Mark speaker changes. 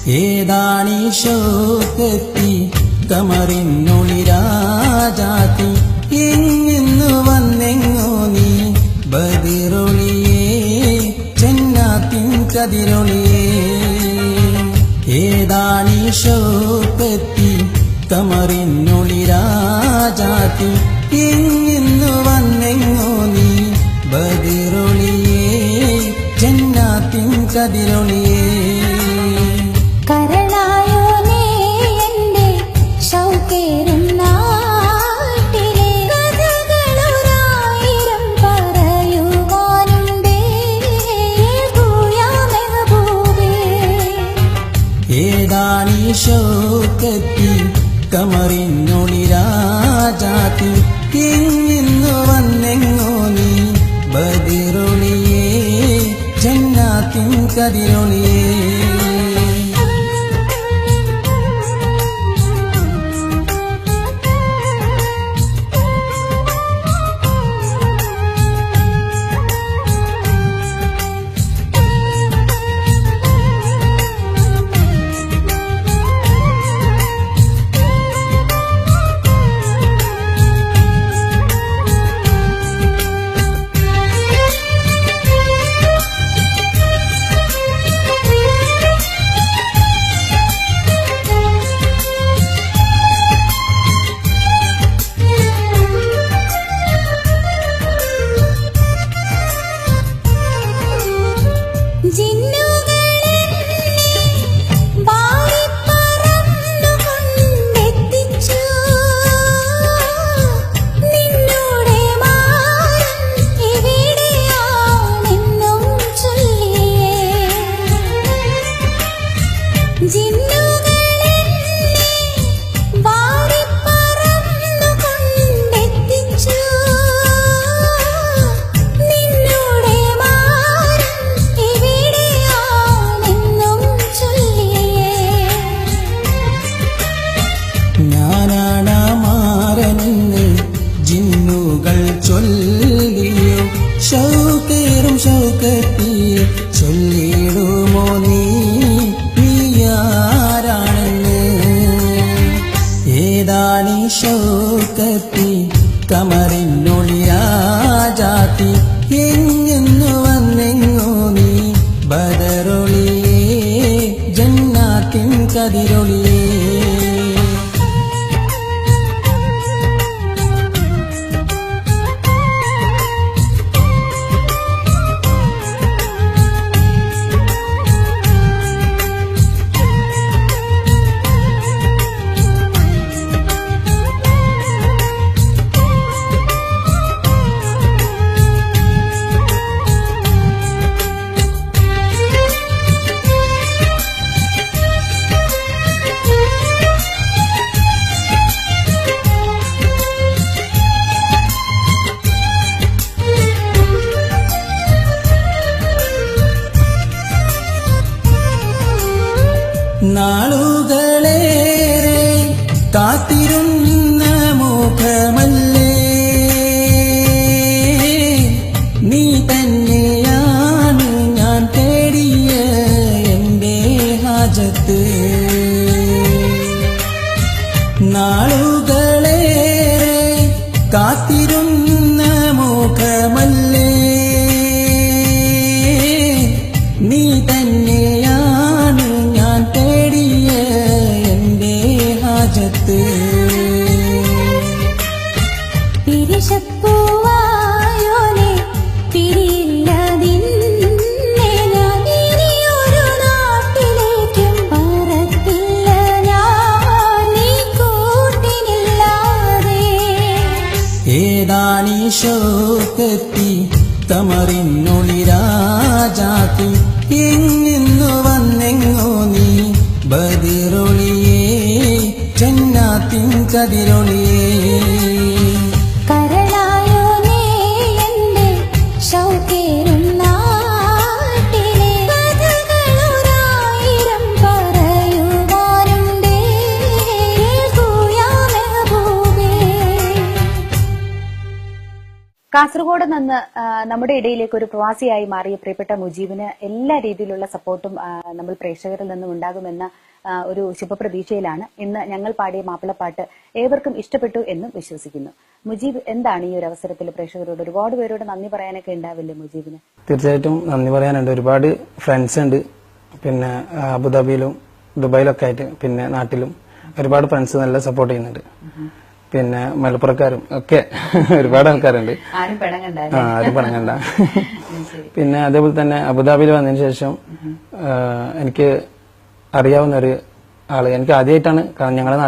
Speaker 1: ഏതാണീ ഷൗക്കത്തി കമറിനൊളിരാജാത്തി എങ്ങെന്നു വന്നെങ്ങോ നീ ബദിറൊളിയേ ജന്നാത്തിൻ കതിരൊളിയേ ഏതാണീ ഷൗക്കത്തി കമറിനൊളിരാജാത്തി എങ്ങെന്നു വന്നെങ്ങോ നീ ബദിറൊളിയേ ജന്നാത്തിൻ കതിരൊളിയേ ഏതാണീ ഷൗക്കത്തി കമറിനൊളിരാജാത്തി എങ്ങെന്നു വന്നെങ്ങോ നീ ബദിറൊളിയേ ജന്നാത്തിൻ കതിരൊളിയേ ഷൗക്കേറും ഷൗക്കത്തി ചൊല്ലിടുമോ നീയാരാണെന്ന് ഏതാണീ ഷൗക്കത്തി കമറിനൊളിരാജാത്തി എങ്ങെന്നു വന്നെങ്ങോ നീ ബദറൊളിയേ ജന്നാത്തിൻ കതിരൊളിയേ നാളുകളേറെ കാത്തിരുന്ന മുഖമല്ലേ നീ തന്നെയാണ് ഞാൻ തേടിയ എൻ്റെ ഹാജത്ത് നാളുകളേറെ കാത്തിരുന്ന മുഖമല്ലേ നീ തന്നെയാണ് ഞാൻ തേടിയ എൻ്റെ ഹാജത്ത്
Speaker 2: പിരിശപ്പൂവായോനെ പിരിയില്ലതിന്നെ ഞാൻ ഇനിയൊരു നാട്ടിലേക്കും പറക്കില്ല ഞാൻ നീ കൂട്ടിനില്ലാതെ
Speaker 1: ഏതാണീ ഷൗക്കത്തി കമറിനൊളിരാജാത്തി എങ്ങെന്നു വന്നെങ്ങോ നീ ബദിറൊളിയേ ജന്നാത്തിൻ കതിരൊളിയേ
Speaker 3: കാസർഗോഡ് നിന്ന് നമ്മുടെ ഇടയിലേക്ക് ഒരു പ്രവാസിയായി മാറിയ പ്രിയപ്പെട്ട മുജീബിന് എല്ലാ രീതിയിലുള്ള സപ്പോർട്ടും നമ്മൾ പ്രേക്ഷകരിൽ നിന്നും ഉണ്ടാകുമെന്ന ഒരു ശുഭപ്രതീക്ഷയിലാണ് ഇന്ന് ഞങ്ങൾ പാടിയ മാപ്പിളപ്പാട്ട് ഏവർക്കും ഇഷ്ടപ്പെട്ടു എന്നും വിശ്വസിക്കുന്നു. മുജീബ്, എന്താണ് ഈ ഒരു അവസരത്തിൽ പ്രേക്ഷകരോട് ഒരുപാട് പേരോട് നന്ദി പറയാനൊക്കെ ഉണ്ടാവില്ലേ മുജീബിന്?
Speaker 4: തീർച്ചയായിട്ടും നന്ദി പറയാനുണ്ട്. ഒരുപാട് ഫ്രണ്ട്സ് ഉണ്ട്, പിന്നെ അബുദാബിയിലും ദുബായിലൊക്കെ ആയിട്ട്, പിന്നെ നാട്ടിലും ഒരുപാട് ഫ്രണ്ട്സ് നല്ല സപ്പോർട്ട് ചെയ്യുന്നുണ്ട്. പിന്നെ മലപ്പുറക്കാരും ഒക്കെ ഒരുപാട് ആൾക്കാരുണ്ട്.
Speaker 3: ആരും പിണങ്ങണ്ട.
Speaker 4: പിന്നെ അതേപോലെ തന്നെ അബുദാബിയിൽ വന്നതിന് ശേഷം എനിക്ക് അറിയാവുന്ന ഒരു ആള്, എനിക്ക് ആദ്യമായിട്ടാണ്, കാരണം ഞങ്ങളുടെ